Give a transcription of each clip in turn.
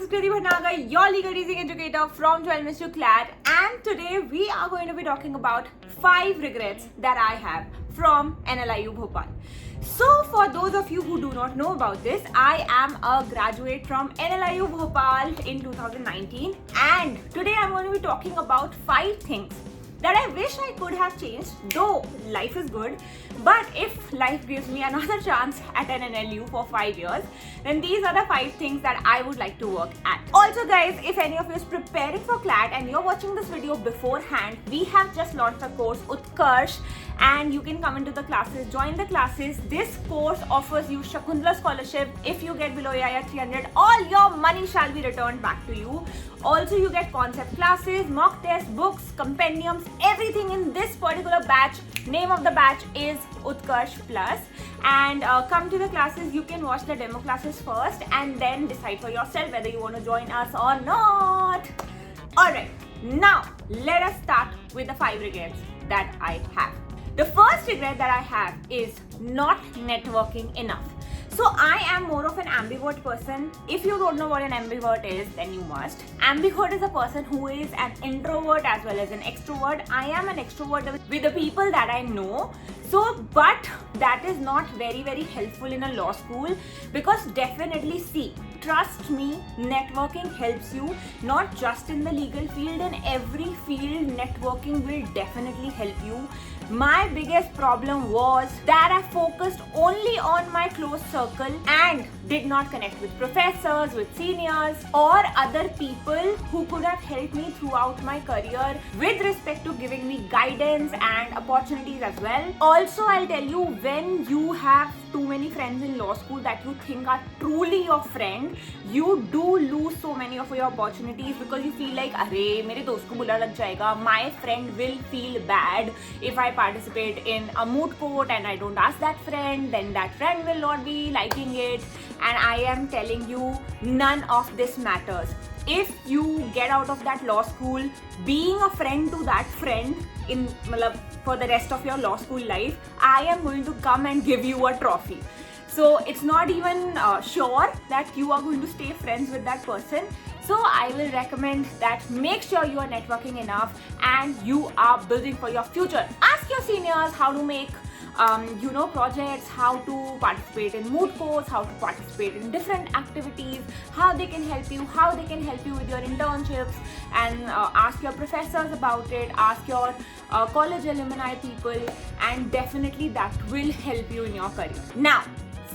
Kriti Bhatnagar, your legal teaching educator from 12 Miss to CLAT, and today we are going to be talking about 5 regrets that I have from NLIU Bhopal. So for those of you who do not know about this, I am a graduate from NLIU Bhopal in 2019, and today I'm going to be talking about 5 things that I wish I could have changed, though life is good. But if life gives me another chance at an NLU for 5 years, then these are the 5 things that I would like to work at. Also guys, if any of you is preparing for CLAT and you're watching this video beforehand, we have just launched a course, Utkarsh, and you can come into the classes, join the classes. This course offers you Shakuntala scholarship. If you get below AIR 300, all your money shall be returned back to you. Also, you get concept classes, mock tests, books, compendiums, everything in this particular batch. Name of the batch is Utkarsh Plus. And come to the classes. You can watch the demo classes first and then decide for yourself whether you want to join us or not. Alright, now let us start with the 5 regrets that I have. The first regret that I have is not networking enough. So I am more of an ambivert person. If you don't know what an ambivert is, then you must. Ambivert is a person who is an introvert as well as an extrovert. I am an extrovert with the people that I know. So, but that is not very helpful in a law school, because definitely see, trust me, networking helps you not just in the legal field, in every field networking will definitely help you. My biggest problem was that I focused only on my close circle and did not connect with professors, with seniors or other people who could have helped me throughout my career with respect to giving me guidance and opportunities as well. Also, I'll tell you, when you have too many friends in law school that you think are truly your friend, you do lose so many of your opportunities because you feel like, arey, mere dost ko bula lag jayega, my friend will feel bad if I participate in a moot court and I don't ask that friend, then that friend will not be liking it. And I am telling you, none of this matters. If you get out of that law school being a friend to that friend in for the rest of your law school life, I am going to come and give you a trophy. So it's not even sure that you are going to stay friends with that person. So I will recommend that make sure you are networking enough and you are building for your future. Ask your seniors how to make projects, how to participate in moot courts, how to participate in different activities, how they can help you with your internships, and ask your professors about it, ask your college alumni people, and definitely that will help you in your career. Now,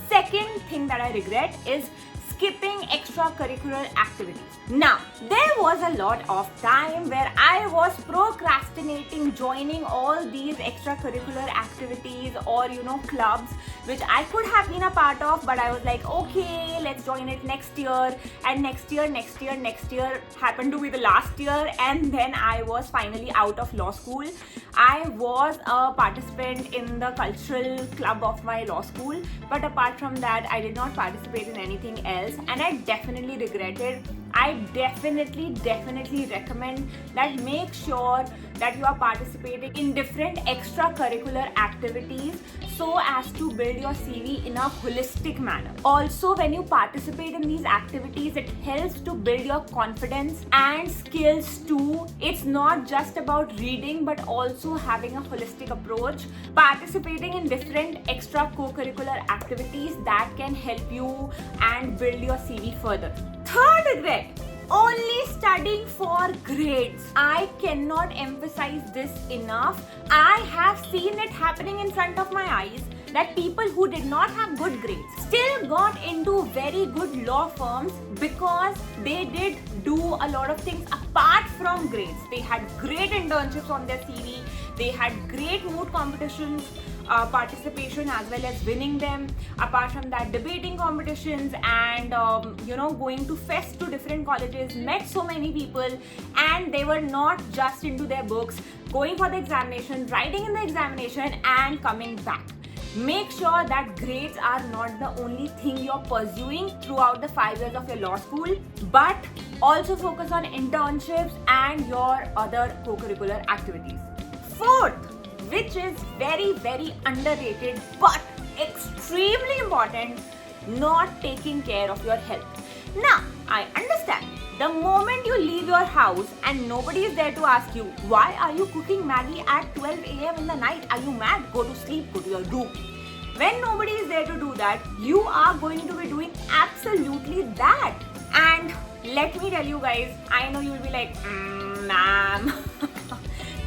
second thing that I regret is skipping extracurricular activities. Now, there was a lot of time where I was procrastinating joining all these extracurricular activities or clubs which I could have been a part of, but I was like, okay, let's join it next year. And next year happened to be the last year, and then I was finally out of law school. I was a participant in the cultural club of my law school, but apart from that, I did not participate in anything else, and I definitely regret it. I definitely recommend that make sure that you are participating in different extracurricular activities so as to build your CV in a holistic manner. Also, when you participate in these activities, it helps to build your confidence and skills too. It's not just about reading, but also having a holistic approach. Participating in different extra co-curricular activities that can help you and build your CV further. Third regret, only studying for grades. I cannot emphasize this enough. I have seen it happening in front of my eyes that people who did not have good grades still got into very good law firms because they did do a lot of things apart from grades. They had great internships on their CV, they had great moot competitions, participation as well as winning them. Apart from that, debating competitions and going to fest to different colleges, met so many people, and they were not just into their books, going for the examination, writing in the examination and coming back. Make sure that grades are not the only thing you're pursuing throughout the 5 years of your law school, but also focus on internships and your other co-curricular activities. Fourth, which is very underrated but extremely important, not taking care of your health. Now, I understand you leave your house and nobody is there to ask you, why are you cooking Maggie at 12 a.m. in the night? Are you mad? Go to sleep, go to your room. When nobody is there to do that, you are going to be doing absolutely that. And let me tell you guys, I know you'll be like, ma'am.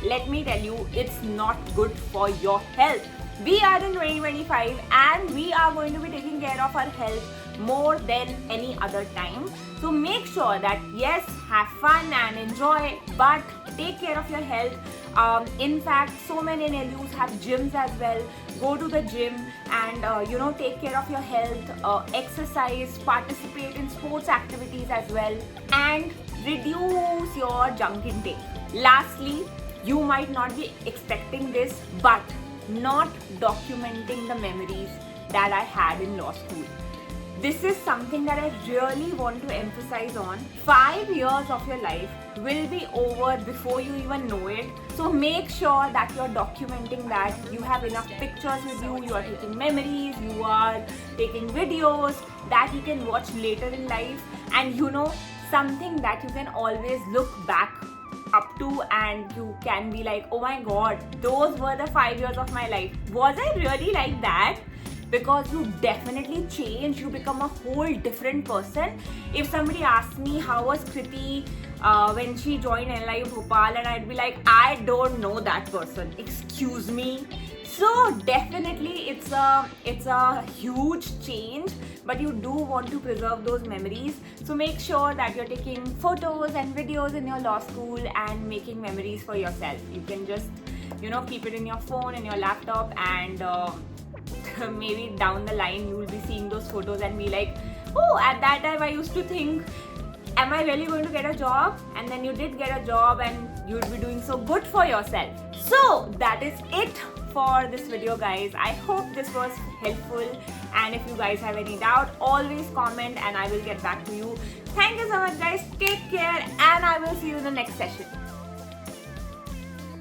Let me tell you, it's not good for your health. We are in 2025 and we are going to be taking care of our health more than any other time. So make sure that yes, have fun and enjoy, but take care of your health. In fact, so many NLUs have gyms as well. Go to the gym and take care of your health, exercise, participate in sports activities as well, and reduce your junk intake. Lastly, you might not be expecting this, but not documenting the memories that I had in law school. This is something that I really want to emphasize on. 5 years of your life will be over before you even know it. So make sure that you're documenting that. You have enough pictures with you, you are taking memories, you are taking videos that you can watch later in life, and something that you can always look back up to and you can be like, oh my god, those were the 5 years of my life. Was I really like that? Because you definitely change, you become a whole different person. If somebody asked me how was Kriti when she joined NLIU Bhopal, and I'd be like, I don't know that person, excuse me. So definitely it's a huge change, but you do want to preserve those memories. So make sure that you're taking photos and videos in your law school and making memories for yourself. You can just keep it in your phone, in your laptop, and maybe down the line you will be seeing those photos and be like, oh, at that time I used to think, am I really going to get a job? And then you did get a job and you would be doing so good for yourself. So that is it for this video, guys. I hope this was helpful, and if you guys have any doubt, always comment and I will get back to you. Thank you so much, guys. Take care, and I will see you in the next session.